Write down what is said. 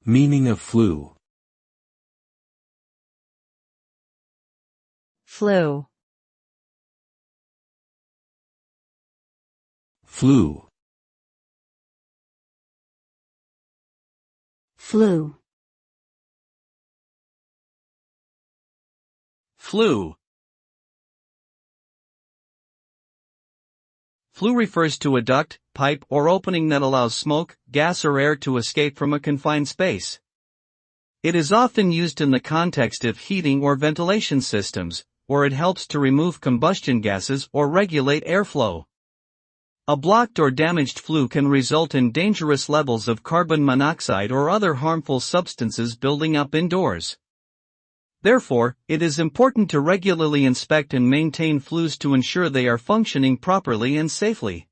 Meaning of flue. Flue. Flue. Flue. Flue. Flue refers to a duct, pipe, or opening that allows smoke, gas or air to escape from a confined space. It is often used in the context of heating or ventilation systems, where it helps to remove combustion gases or regulate airflow. A blocked or damaged flue can result in dangerous levels of carbon monoxide or other harmful substances building up indoors. Therefore, it is important to regularly inspect and maintain flues to ensure they are functioning properly and safely.